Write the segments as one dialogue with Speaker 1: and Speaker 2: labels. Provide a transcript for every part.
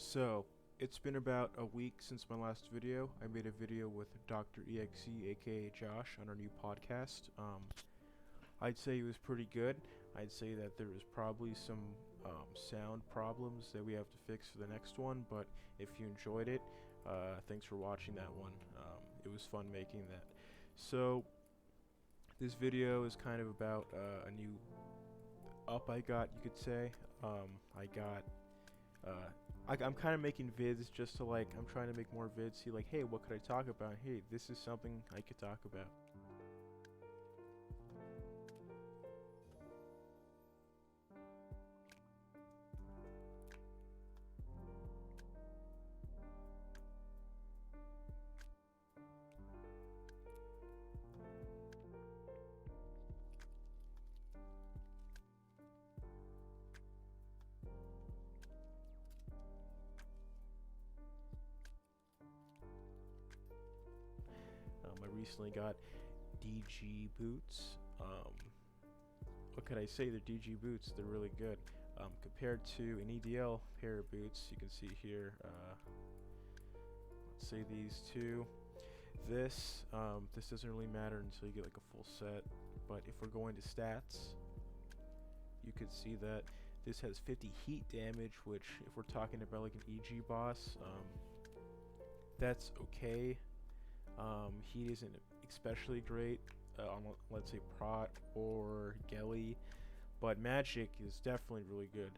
Speaker 1: So, it's been about a week since my last video. I made a video with Dr. EXE, aka Josh, on our new podcast. I'd say it was pretty good. I'd say that there was probably some sound problems that we have to fix for the next one, but if you enjoyed it, thanks for watching that one. It was fun making that. So, this video is kind of about a new up I got, you could say. I got I'm kind of making vids just to I'm trying to make more vids, see hey, what could I talk about? Hey, this is something I could talk about. I recently got DG boots. What could I say? They're DG boots. They're really good. Compared to an EDL pair of boots, you can see here. Let's say these two. This doesn't really matter until you get a full set. But if we're going to stats, you could see that this has 50 heat damage, which if we're talking about an EG boss, that's okay. Heat isn't especially great on, let's say, Prot or Gelly, but Magic is definitely really good.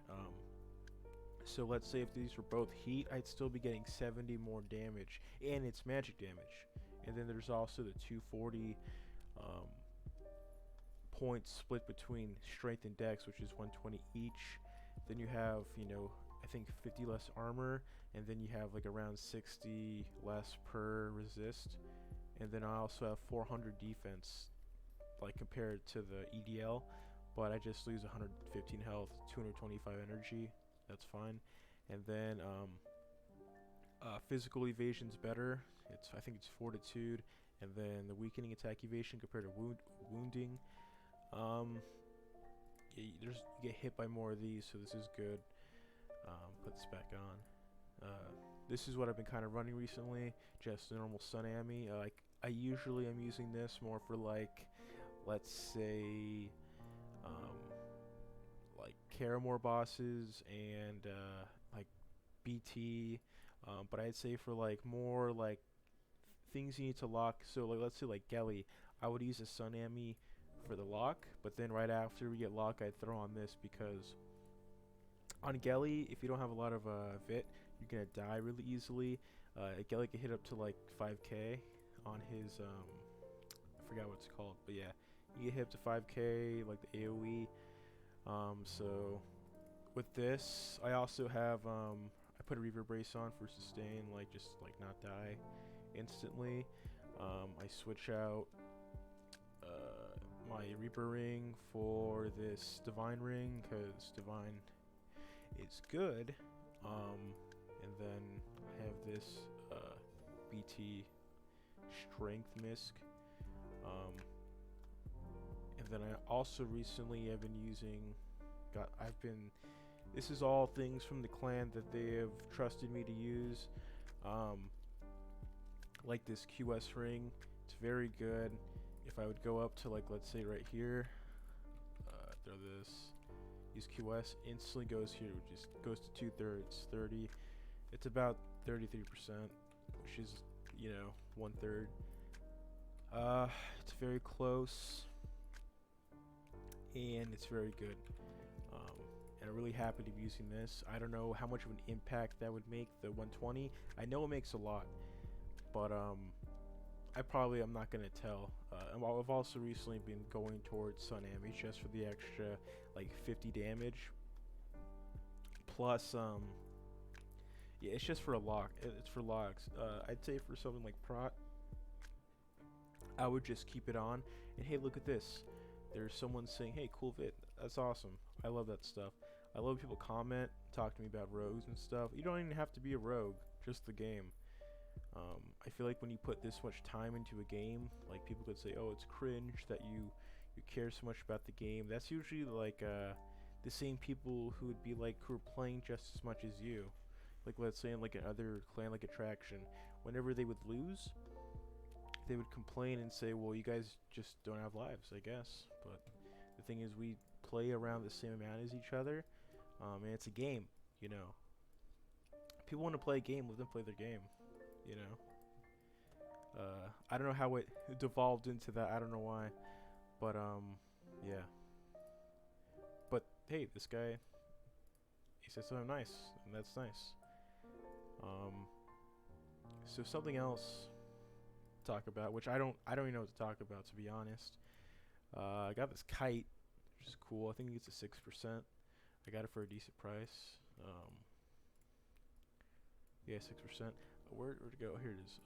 Speaker 1: So let's say if these were both Heat, I'd still be getting 70 more damage, and it's Magic damage. And then there's also the 240 points split between Strength and Dex, which is 120 each. Then you have, I think 50 less armor, and then you have around 60 less per resist. And then I also have 400 defense, compared to the EDL, but I just lose 115 health, 225 energy. That's fine. And then physical evasion's better. I think it's fortitude, and then the weakening attack evasion compared to wounding. You get hit by more of these, so this is good. Put this back on. This is what I've been kind of running recently, just the normal Sun Ami. I usually am using this more for let's say Karamore bosses and BT, but I'd say for more things you need to lock. So let's say Gelly, I would use a Sun Ami for the lock, but then right after we get lock, I'd throw on this because on Gelly, if you don't have a lot of Vit, you're gonna die really easily. Gelly can hit up to 5k on his I forgot what it's called, but yeah, you get hit up to 5k the AoE. So with this, I also have I put a Reaver Brace on for sustain, just not die instantly. I switch out my Reaper Ring for this Divine Ring because Divine is good. And then I have this BT Strength Misc. And then I also recently have been using. This is all things from the clan that they have trusted me to use. Like this QS ring, it's very good. If I would go up to let's say right here, throw this, use QS, instantly goes here, just goes to 2/3, 30. It's about 33%, which is 1/3. It's very close, and it's very good. And I'm really happy to be using this. I don't know how much of an impact that would make the 120. I know it makes a lot, but I'm not gonna tell. I've also recently been going towards Sun Ami just for the extra 50 damage. Plus, yeah, it's just for a lock. It's for locks. I'd say for something like Prot, I would just keep it on. And hey, look at this. There's someone saying, "Hey, cool vid." That's awesome. I love that stuff. I love people comment, talk to me about rogues and stuff. You don't even have to be a rogue, just the game. I feel when you put this much time into a game, people could say, "Oh, it's cringe that you care so much about the game." That's usually the same people who would be who are playing just as much as you. like let's say in like another clan like attraction, whenever they would lose, they would complain and say, well, you guys just don't have lives, I guess. But the thing is, we play around the same amount as each other, and it's a game, you know. People want to play a game, let them play their game, you know. I don't know how it devolved into that. I don't know why, but yeah. But hey, this guy, he said something nice, and that's nice. Um, so something else to talk about, which I don't even know what to talk about, to be honest. I got this kite, which is cool. I think it's a 6%. I got it for a decent price. Yeah, 6%. Where'd it go? Here it is.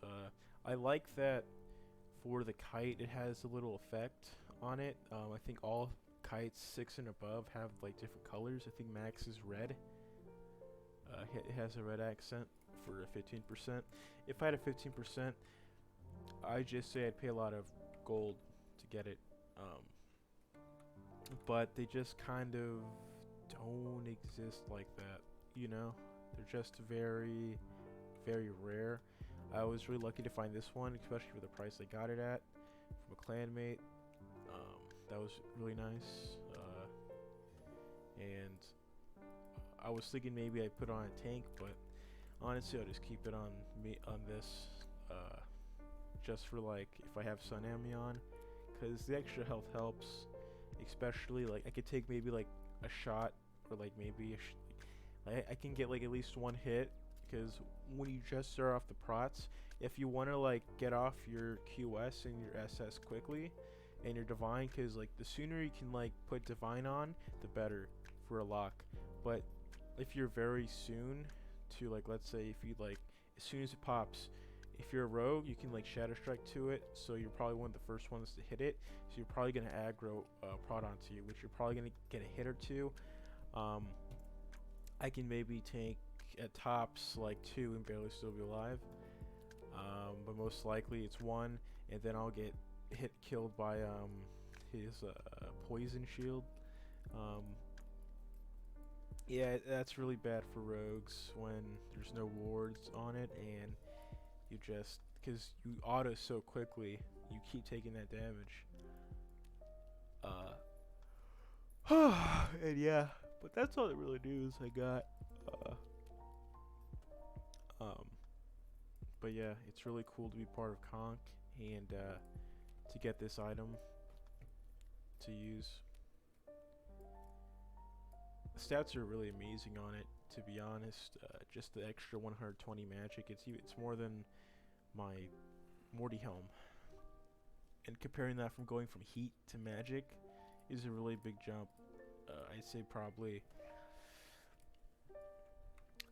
Speaker 1: I like that for the kite, it has a little effect on it. I think all kites 6 and above have like different colors. I think max is red. It has a red accent for a 15%. If I had a 15%, I just say I'd pay a lot of gold to get it. But they just kind of don't exist like that, you know? They're just very, very rare. I was really lucky to find this one, especially for the price I got it at from a clanmate. That was really nice. And I was thinking maybe I'd put on a tank, but honestly, I'll just keep it on me on this, just for like if I have Sun Ami on, because the extra health helps. Especially like I could take maybe like a shot, or like maybe I can get like at least one hit, because when you just start off the prots, if you want to like get off your QS and your SS quickly and your divine, because like the sooner you can like put divine on, the better for a lock. But if you're very soon to, like, let's say if you like as soon as it pops, if you're a rogue, you can like shatter strike to it, so you're probably one of the first ones to hit it, so you're probably gonna aggro prod onto you, which you're probably gonna get a hit or two. I can maybe tank at tops like 2 and barely still be alive, but most likely it's 1, and then I'll get killed by his poison shield. Yeah, that's really bad for rogues when there's no wards on it, and you just, because you auto so quickly, you keep taking that damage. And yeah, but that's all it really news I got. But yeah, it's really cool to be part of Conk, and to get this item to use. The stats are really amazing on it, to be honest. Just the extra 120 magic, it's more than my Morty helm. And comparing that from going from heat to magic is a really big jump. I'd say probably,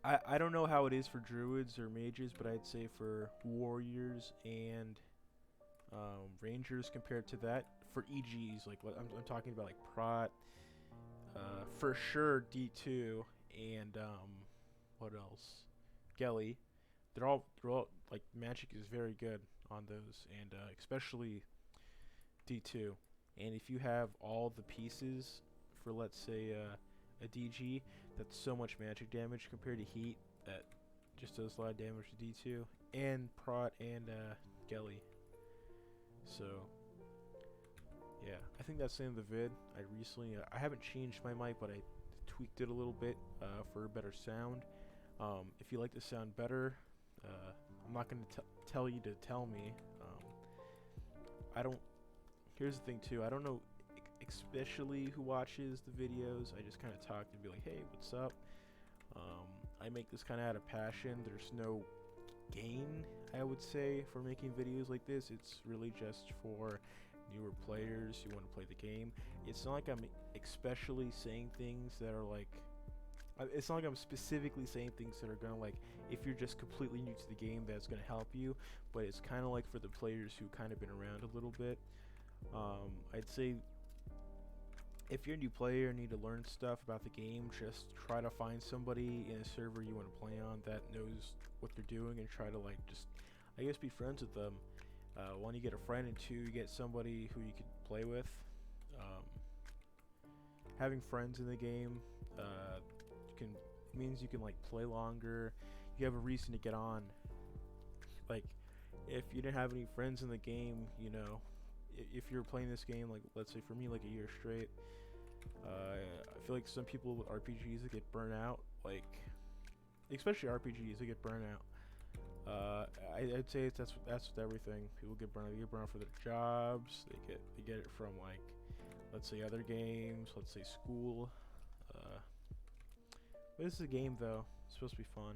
Speaker 1: I don't know how it is for druids or mages, but I'd say for warriors and rangers compared to that, for EGs, like I'm talking about like prot, for sure D2, and what else? Gelly. They're all like magic is very good on those, and especially D2. And if you have all the pieces for, let's say, a DG, that's so much magic damage compared to heat that just does a lot of damage to D2 and prot and Gelly. So yeah, I think that's the end of the vid. I recently, I haven't changed my mic, but I tweaked it a little bit for a better sound. If you like the sound better, I'm not going to tell you to tell me. I don't. Here's the thing too. I don't know, especially who watches the videos. I just kind of talk and be like, "Hey, what's up?" I make this kind of out of passion. There's no gain, I would say, for making videos like this. It's really just for newer players who want to play the game. It's not like I'm especially saying things that are like, it's not like I'm specifically saying things that are gonna, like, if you're just completely new to the game, that's gonna help you, but it's kind of like for the players who kind of been around a little bit. I'd say if you're a new player and need to learn stuff about the game, just try to find somebody in a server you want to play on that knows what they're doing, and try to, like, just, I guess, be friends with them. One, you get a friend, and two, you get somebody who you could play with. Having friends in the game It means you can like play longer. You have a reason to get on. Like, if you didn't have any friends in the game, you know, if you're playing this game, like let's say for me, like a year straight, I feel like some people with RPGs that get burnt out, like especially RPGs, they get burnt out. I'd say that's with everything. People get burned out. They get burned out for their jobs. They get it from like, let's say other games. Let's say school. But this is a game though. It's supposed to be fun.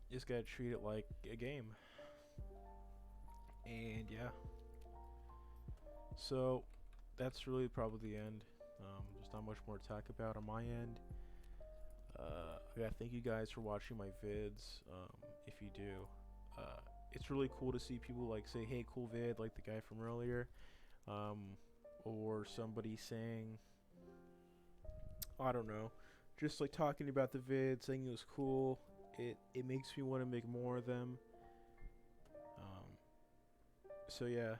Speaker 1: You just gotta treat it like a game. And yeah. So that's really probably the end. There's not much more to talk about on my end. I gotta thank you guys for watching my vids. If you do, it's really cool to see people like say, "Hey, cool vid," like the guy from earlier, or somebody saying, I don't know, just like talking about the vid, saying it was cool. It makes me want to make more of them. So yeah,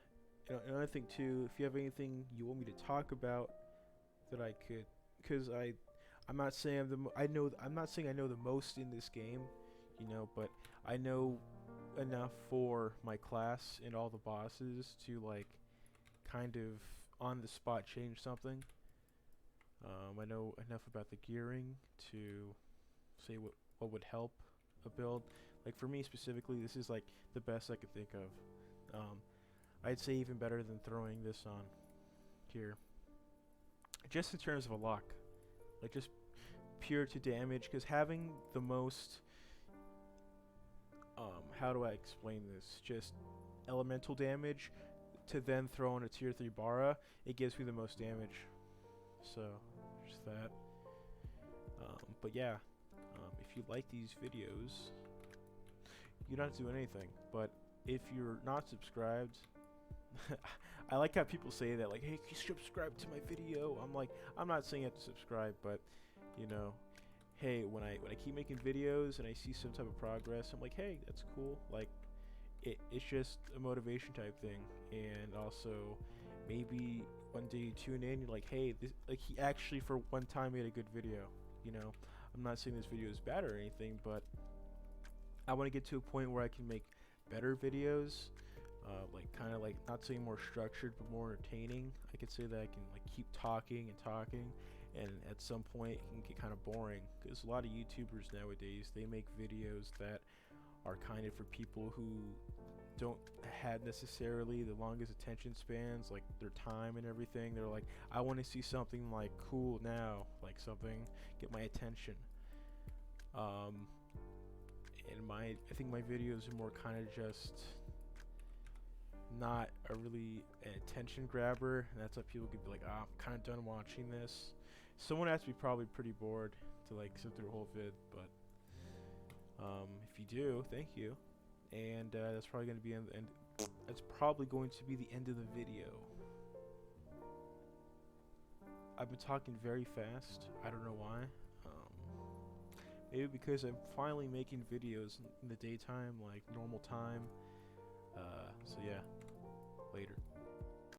Speaker 1: another thing too, if you have anything you want me to talk about that I could, because I'm not saying I'm not saying I know the most in this game, you know, but I know enough for my class and all the bosses to like kind of on the spot change something. I know enough about the gearing to say what would help a build. Like for me specifically, this is like the best I could think of. I'd say even better than throwing this on here. Just in terms of a lock, like just pure to damage, because having the most, how do I explain this? Just elemental damage to then throw in a tier 3 Bara, it gives me the most damage. So, just that. But yeah, if you like these videos, you don't have to do anything. But if you're not subscribed, I like how people say that, like, hey, can you subscribe to my video? I'm like, I'm not saying you have to subscribe, but, you know, hey, when I keep making videos and I see some type of progress, I'm like, hey, that's cool. Like, it's just a motivation type thing. And also, maybe one day you tune in, you're like, hey, this, like, he actually for one time made a good video. You know, I'm not saying this video is bad or anything, but I want to get to a point where I can make better videos. Like kind of like not saying more structured but more entertaining. I could say that I can like keep talking and talking, and at some point it can get kind of boring, because a lot of YouTubers nowadays, they make videos that are kind of for people who don't have necessarily the longest attention spans, like their time and everything. They're like, I want to see something like cool now, like something get my attention. And I think my videos are more kind of just not a really an attention grabber, and that's why people could be like, I'm kind of done watching this. Someone has to be probably pretty bored to like sit through a whole vid, but if you do, thank you. And that's probably going to be that's probably going to be the end of the video. I've been talking very fast. I don't know why. Maybe because I'm finally making videos in the daytime, like normal time. So yeah, later.